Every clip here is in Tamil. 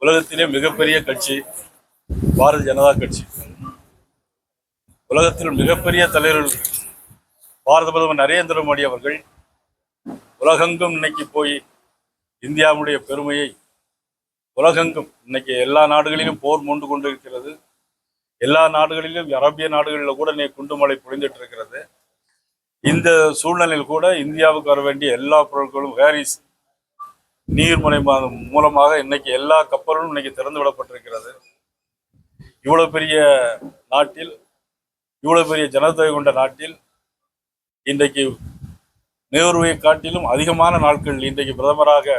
உலகத்திலே மிகப்பெரிய கட்சி பாரதிய ஜனதா கட்சி. உலகத்தில் மிகப்பெரிய தலைவர்கள் பாரத பிரதமர் நரேந்திர மோடி அவர்கள் உலகெங்கும் இன்னைக்கு போய் இந்தியாவுடைய பெருமையை உலகெங்கும் இன்னைக்கு எல்லா நாடுகளிலும் போர் மூண்டு கொண்டிருக்கிறது. எல்லா நாடுகளிலும் அரபிய நாடுகளில் கூட குண்டுமழை பொழிந்துட்டு இருக்கிறது. இந்த சூழ்நிலையில் கூட இந்தியாவுக்கு வர வேண்டிய எல்லா பொருட்களும் ஹாரிஸ் நீர்முனை மூலமாக இன்னைக்கு எல்லா கப்பல்களும் இன்னைக்கு திறந்து விடப்பட்டிருக்கிறது. இவ்வளவு பெரிய நாட்டில், இவ்வளவு பெரிய ஜனத்தொகை கொண்ட நாட்டில் இன்றைக்கு நேருவை காட்டிலும் அதிகமான நாட்கள் இன்றைக்கு பிரதமராக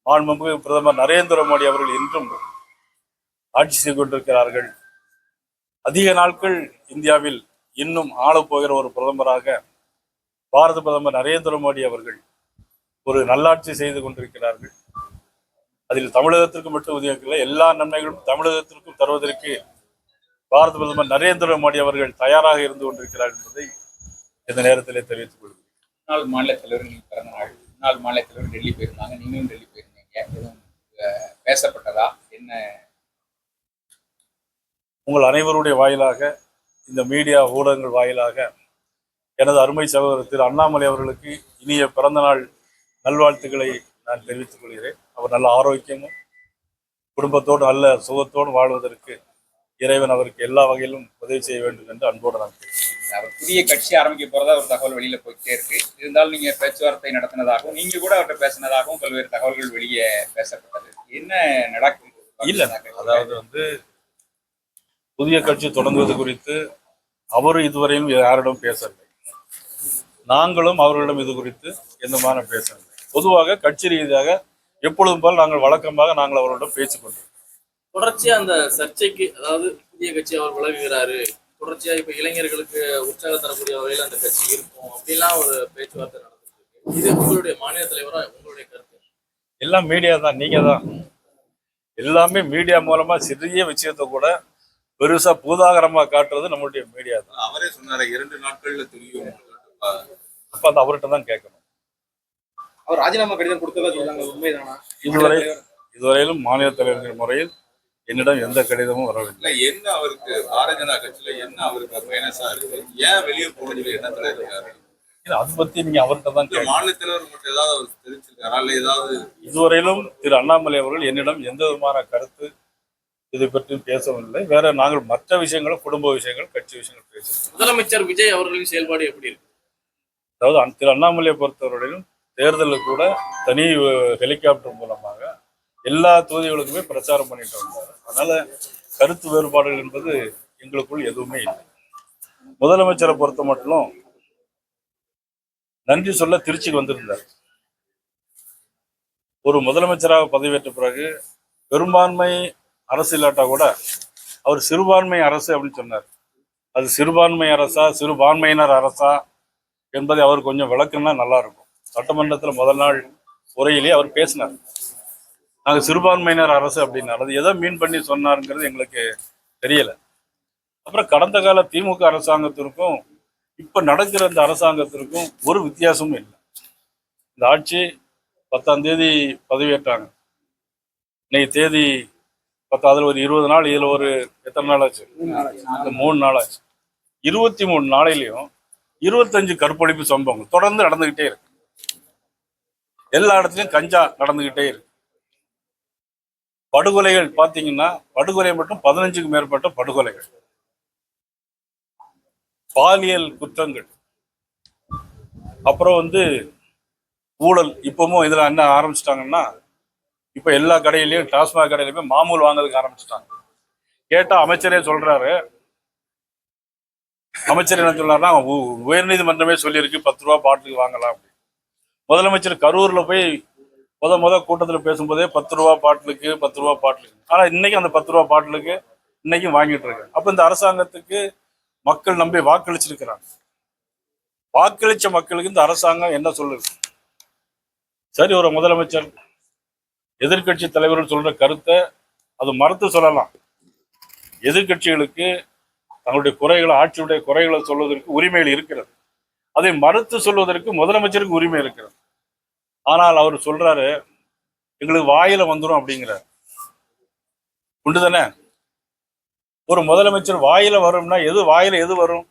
மாண்புமிகு பிரதமர் நரேந்திர மோடி அவர்கள் இன்றும் ஆட்சி செய்து கொண்டிருக்கிறார்கள். அதிக நாட்கள் இந்தியாவில் இன்னும் ஆளப்போகிற ஒரு பிரதமராக பாரத பிரதமர் நரேந்திர மோடி அவர்கள் ஒரு நல்லாட்சி செய்து கொண்டிருக்கிறார்கள். அதில் தமிழகத்திற்கு மட்டும் உதவியவில்லை, எல்லா நன்மைகளும் தமிழகத்திற்கும் தருவதற்கு பாரத பிரதமர் நரேந்திர மோடி அவர்கள் தயாராக இருந்து கொண்டிருக்கிறார் என்பதை இந்த நேரத்திலே தெரிவித்துக் கொள்கிறேன். முன்னாள் மாநில தலைவர் நீங்க பிறந்த நாள், முன்னாள் மாநில தலைவர் டெல்லி போயிருந்தாங்க, நீங்களும் டெல்லி போயிருந்தீங்க, எதுவும் பேசப்பட்டதா என்ன? உங்கள் அனைவருடைய வாயிலாக, இந்த மீடியா ஊடகங்கள் வாயிலாக எனது அருமை சகோதரர் திரு அண்ணாமலை அவர்களுக்கு இனிய பிறந்த நாள் நல்வாழ்த்துக்களை நான் தெரிவித்துக் கொள்கிறேன். அவர் நல்ல ஆரோக்கியமும் குடும்பத்தோடு நல்ல சுகத்தோடு வாழ்வதற்கு இறைவன் அவருக்கு எல்லா வகையிலும் உதவி செய்ய வேண்டும் என்று அன்போடு நான் அவர் புதிய கட்சி ஆரம்பிக்க போறதா ஒரு தகவல் வெளியில போயிட்டே இருக்கு. இருந்தாலும் நீங்க பேச்சுவார்த்தை நடத்தினதாகவும் நீங்க கூட அவர்கிட்ட பேசினதாகவும் பல்வேறு தகவல்கள் வெளியே பேசப்பட்டது. என்ன நடக்கும்? இல்ல, அதாவது புதிய கட்சி தொடங்குவது குறித்து அவரும் இதுவரையும் யாரிடம் பேசவில்லை, நாங்களும் அவர்களிடம் இது குறித்து எந்தமான பேசவில்லை. பொதுவாக கட்சி ரீதியாக எப்பொழுதும் போல் நாங்கள் வழக்கமாக நாங்கள் அவர்களிடம் பேசிக்கொண்டோம். தொடர்ச்சியா அந்த சர்ச்சைக்கு, அதாவது புதிய கட்சி அவர் விலகுகிறாரு, தொடர்ச்சியா இப்ப இளைஞர்களுக்கு உற்சாக தரக்கூடிய வகையில அந்த கட்சி இருக்கும் அப்படிலாம் ஒரு பேச்சுவார்த்தை நடந்துருக்கு. இது உங்களுடைய மாநில தலைவரா உங்களுடைய கருத்து? எல்லாம் மீடியா தான், நீங்க தான் எல்லாமே மீடியா மூலமா சிறிய விஷயத்தை கூட பெருசா பூதாகரமா காட்டுறது நம்மளுடைய மீடியா தான். அவரே சொன்னாரு 2 நாட்கள்ல தெரியும். அப்ப அந்த அவர்கிட்ட தான் கேட்கணும். அவர் ராஜினாமா கடிதம் கொடுத்ததா சொல்றாங்க, உண்மைதானா? இதுவரையிலும் மாநில தலைவர்கள் முறையில் என்னிடம் எந்த கடிதமும் வரவில்லை. என்ன அவருக்கு பாரதிய ஜனதா கட்சியில என்ன அவருக்கு மைனஸா இருக்கு? ஏன் வெளியே போகணும் எண்ணத்துல இருக்காரு? அதை பத்தி நீங்க அவர்கிட்ட தான் மாநில தலைவர் மட்டும் ஏதாவது அவர் தெரிவிச்சிருக்காரா? இல்ல ஏதாவது? இதுவரையிலும் திரு அண்ணாமலை அவர்கள் என்னிடம் எந்த விதமான கருத்து இதை பற்றி பேசவில்லை. வேற நாங்கள் மற்ற விஷயங்களும், குடும்ப விஷயங்கள், கட்சி விஷயங்கள் பேசுகிறோம். முதலமைச்சர் விஜய் அவர்களின் செயல்பாடு எப்படி இருக்கு? அதாவது திரு அண்ணாமலையை பொறுத்தவரையிலும் தேர்தலில் கூட தனி ஹெலிகாப்டர் மூலமாக எல்லா தொகுதிகளுக்குமே பிரச்சாரம் பண்ணிட்டு வந்தார். அதனால கருத்து வேறுபாடுகள் என்பது எங்களுக்குள் எதுவுமே இல்லை. முதலமைச்சரை பொறுத்த மட்டும் நன்றி சொல்ல திருச்சிக்கு வந்திருந்தார். ஒரு முதலமைச்சராக பதவியேற்ற பிறகு பெரும்பான்மை அரசு இல்லாட்டா கூட அவர் சிறுபான்மை அரசு அப்படின்னு சொன்னார். அது சிறுபான்மை அரசா சிறுபான்மையினர் அரசா என்பதை அவர் கொஞ்சம் விளக்குன்னா நல்லா இருக்கும். சட்டமன்றத்தில் முதல் நாள் உரையிலேயே அவர் பேசினார், நாங்கள் சிறுபான்மையினர் அரசு அப்படின்னார். அது எதை மீன் பண்ணி சொன்னாருங்கிறது எங்களுக்கு தெரியல. அப்புறம் கடந்த கால திமுக அரசாங்கத்திற்கும் இப்ப நடக்கிற இந்த அரசாங்கத்திற்கும் ஒரு வித்தியாசமும் இல்லை. இந்த ஆட்சி 10ஆம் தேதி பதவியேற்றாங்க. இன்னைக்கு தேதி 10, அதில் ஒரு 20 நாள், இதுல ஒரு எத்தனை நாள் ஆச்சு? 3 நாள் ஆச்சு. 23 நாளையிலையும் 25 கற்பழிப்பு சம்பவங்கள் தொடர்ந்து நடந்துகிட்டே இருக்கு. எல்லா இடத்துலையும் கஞ்சா நடந்துகிட்டே இருக்கு. படுகொலைகள் பார்த்தீங்கன்னா, படுகொலை மட்டும் 15க்கும் மேற்பட்ட படுகொலைகள், பாலியல் குற்றங்கள், அப்புறம் ஊழல். இப்பவும் இதுல என்ன ஆரம்பிச்சிட்டாங்கன்னா, இப்ப எல்லா கடையிலயும், டாஸ்மாக் கடையிலுமே மாமூல் வாங்குறதுக்கு ஆரம்பிச்சிட்டாங்க. கேட்டா அமைச்சரே சொல்றாரு, அமைச்சர் என்ன சொல்றாருன்னா, உயர்நீதிமன்றமே சொல்லியிருக்கு 10 ரூபா பாட்டிலுக்கு வாங்கலாம். முதலமைச்சர் கரூர்ல போய் முத கூட்டத்தில் பேசும்போதே 10 ரூபா பாட்டிலுக்கு, 10 ரூபா பாட்டிலுக்கு. ஆனா இன்னைக்கு அந்த 10 ரூபா பாட்டிலுக்கு இன்னைக்கும் வாங்கிட்டு இருக்கு. அப்ப இந்த அரசாங்கத்துக்கு மக்கள் நம்பி வாக்களிச்சிருக்கிறாங்க. வாக்களிச்ச மக்களுக்கு இந்த அரசாங்கம் என்ன சொல்லுது? சரி, ஒரு முதலமைச்சர் எதிர்கட்சி தலைவர்கள் சொல்ற கருத்தை அது மறுத்து சொல்லலாம். எதிர்கட்சிகளுக்கு தங்களுடைய குறைகளை, ஆட்சியுடைய குறைகளை சொல்வதற்கு உரிமைகள் இருக்கிறது. அதை மறுத்து சொல்வதற்கு முதலமைச்சருக்கு உரிமை இருக்கிறது. ஆனால் அவர் சொல்றாரு, எங்களுக்கு வாயில வந்துடும் அப்படிங்கிறார். உண்டு தானே? ஒரு முதலமைச்சர் வாயில வரும்னா வாயில எது வரும்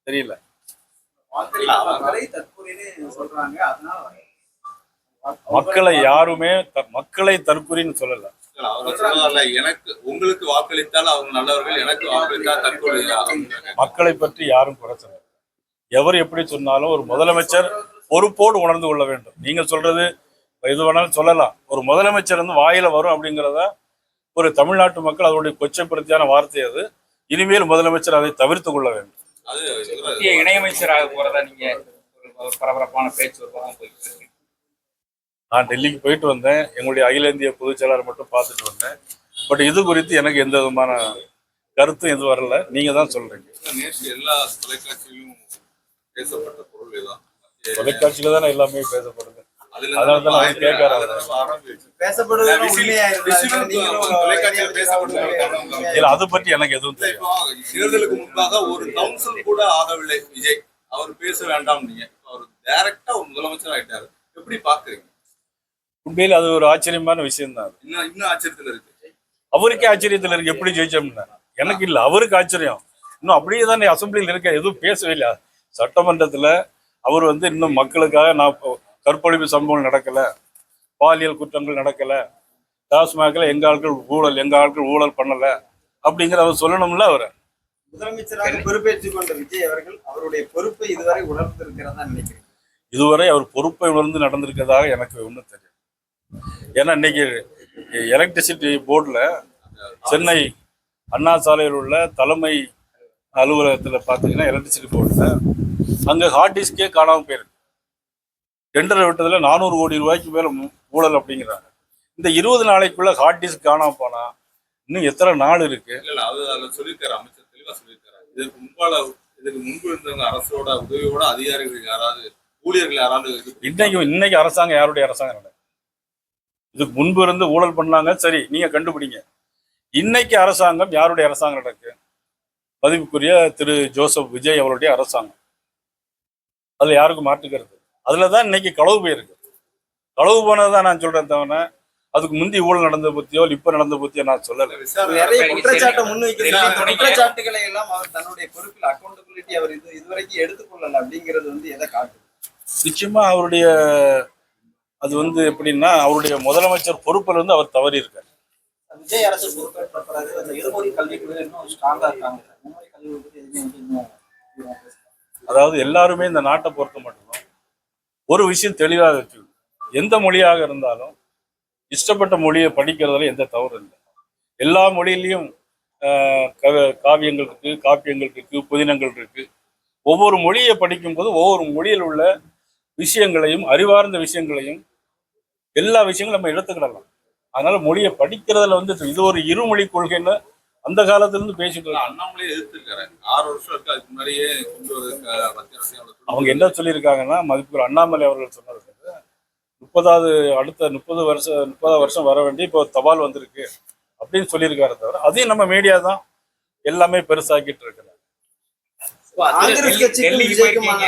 தெரியல. மக்களை யாருமே மக்களை தற்கொலைன்னு சொல்லல. அவர் சொன்னார்ல, எனக்கு உங்களுக்கு வாக்களித்தால் அவங்க நல்லவர்கள், எனக்கு வாக்களித்தால் தற்கொலை. மக்களை பற்றி யாரும் குறை சொல்லல. எவர் எப்படி சொன்னாலும் ஒரு முதலமைச்சர் பொறுப்போடு உணர்ந்து கொள்ள வேண்டும். நீங்க சொல்றது எது வேணாலும் சொல்லலாம். ஒரு முதலமைச்சர் வந்து வாயில வரும் அப்படிங்கிறத ஒரு தமிழ்நாட்டு மக்கள் அதனுடைய கொச்சைப்படுத்தியான வார்த்தை அது. இனிமேல் முதலமைச்சர் அதை தவிர்த்து கொள்ள வேண்டும். அது மத்திய இணையமைச்சராக போறதா நீங்க ஒரு பரபரப்பான பேச்சு போயிட்டு இருக்கு. நான் டெல்லிக்கு போயிட்டு வந்தேன். எங்களுடைய அகில இந்திய பொதுச் செயலாளர் மட்டும் பார்த்துட்டு வந்தேன். பட் இது குறித்து எனக்கு எந்த விதமான கருத்தும் எதுவும் வரல. நீங்க தான் சொல்றீங்க. நேற்று எல்லா தொலைக்காட்சியிலும் பேசப்பட்ட பொருள் தான். தொலைக்காட்சியில தானே எல்லாமே பேசப்படுது. அதுல அதனால தான் அவங்க கேட்கறாங்க. இல்ல, அதை பற்றி எனக்கு எதுவும் தெரியும். தேர்தலுக்கு முன்பாக ஒரு கவுன்சில் கூட ஆகவில்லை விஜய். அவர் பேச வேண்டாம். நீங்க அவர் டைரக்டா ஒரு முதலமைச்சர் ஆயிட்டாரு. எப்படி பாக்குறீங்க? உண்மையில அது ஒரு ஆச்சரியமான விஷயம் தான். இன்னும் ஆச்சரியத்துல இருக்கு. அவருக்கே ஆச்சரியத்துல இருக்கு எப்படி ஜெயிச்சோம்னா. எனக்கு இல்ல, அவருக்கு ஆச்சரியம். இன்னும் அப்படியே தானே அசம்பிளியில் இருக்க, எதுவும் பேசவே இல்லை. சட்டமன்றத்துல அவர் வந்து இன்னும் மக்களுக்காக நான் கற்பழிப்பு சம்பவம் நடக்கல, பாலியல் குற்றங்கள் நடக்கல, டாஸ்மாக்ல எங்க ஆட்கள் ஊழல் பண்ணல அப்படிங்கிற அவர் சொல்லணும்ல. அவரை முதலமைச்சராக பொறுப்பேற்றுக் கொண்ட விஜய் அவர்கள் அவருடைய பொறுப்பை இதுவரை உணர்ந்திருக்கிறதா நினைக்கிறேன். இதுவரை அவர் பொறுப்பை உணர்ந்து நடந்திருக்கிறதாக எனக்கு ஒன்றும் தெரியும். ஏன்னா இன்னைக்கு எலக்ட்ரிசிட்டி போர்டில் சென்னை அண்ணா சாலையில் உள்ள தலைமை அலுவலகத்தில் பார்த்தீங்கன்னா எலக்ட்ரிசிட்டி போர்டில் அங்கே ஹார்ட் டிஸ்கே காணாமல் போயிருக்கு. டெண்டரை விட்டதில் 400 கோடி ரூபாய்க்கு மேலே ஊழல் அப்படிங்கிறாங்க. இந்த 20 நாளைக்குள்ள ஹார்ட் டிஸ்க் காணாமல் போனா இன்னும் எத்தனை நாள் இருக்கு? இல்ல அது அதில் சொல்லியிருக்காரு, அமைச்சர் தெளிவா சொல்லியிருக்காரு. இதுக்கு முன்பு இருந்த அரசோட உதவியோட அதிகாரிகள் யாராவது, ஊழியர்கள் யாராவது இன்னைக்கு அரசாங்கம் யாருடைய அரசாங்கம் நடக்குது? இதுக்கு முன்பு இருந்து ஊழல் பண்ணாங்க, சரி நீங்க கண்டுபிடிங்க. இன்னைக்கு அரசாங்கம் யாருடைய அரசாங்கம் நடக்கு? மதிப்புக்குரிய திரு ஜோசப் விஜய் அவருடைய அரசாங்கம். அதுல யாருக்கும் மாற்றுக்கிறது? அதுலதான் இன்னைக்கு களவு போயிருக்கு. களவு போனதுதான் நான் சொல்றேன் தவிர அதுக்கு முந்தி ஊழல் நடந்த பத்தியோ இப்ப நடந்த பத்தியோ நான் சொல்லல. நிறைய குற்றச்சாட்டை முன்வைக்கிறார். குற்றச்சாட்டுகளை எல்லாம் அவர் தன்னுடைய பொறுப்பில் அக்கௌண்டபிலிட்டி அவர் இதுவரைக்கும் எடுத்துக்கொள்ளல அப்படிங்கிறது வந்து எதை காட்டுது? நிச்சயமா அவருடைய அது வந்து எப்படின்னா அவருடைய முதலமைச்சர் பொறுப்பில் இருந்து அவர் தவறி இருக்கார். விஜய் அரசு பொறுப்பேற்ற பிறகு அந்த இருமொழி கல்விக்குழு இன்னும் ஸ்ட்ராங்கா இருக்காங்க. மும்மொழி கல்வி பத்தி எதுவுமே அதாவது எல்லாருமே இந்த நாட்டை பொறுத்த மட்டும் ஒரு விஷயம் தெளிவாக வச்சு, எந்த மொழியாக இருந்தாலும் இஷ்டப்பட்ட மொழியை படிக்கிறதுல எந்த தவறு இல்லை. எல்லா மொழியிலையும் காவியங்கள் இருக்கு, காப்பியங்கள் இருக்கு, புதினங்கள் இருக்கு. ஒவ்வொரு மொழியை படிக்கும்போது ஒவ்வொரு மொழியில் உள்ள விஷயங்களையும் அறிவார்ந்த விஷயங்களையும் எல்லா விஷயங்களும் நம்ம எடுத்துக்கிடலாம். அதனால மொழியை படிக்கிறதுல வந்து இது ஒரு இருமொழி கொள்கைன்னு அந்த காலத்துல இருந்து பேசிட்டு இருக்காங்க. அண்ணாமலையே எதிர்த்திருக்காரு. 6 வருஷம் இருக்கு. அதுக்கு முன்னாடியே கொண்டு அவங்க என்ன சொல்லியிருக்காங்கன்னா, மதிப்புக்குரிய அண்ணாமலை அவர்கள் சொன்னது அடுத்த 30 வருஷம் வர வேண்டிய இப்போ தபால் வந்திருக்கு அப்படின்னு சொல்லியிருக்காரு. தவிர அதையும் நம்ம மீடியா தான் எல்லாமே பெருசாக்கிட்டு இருக்கிறாங்க. காங்கிரஸ் கட்சிக்கும் விஜய்க்குமான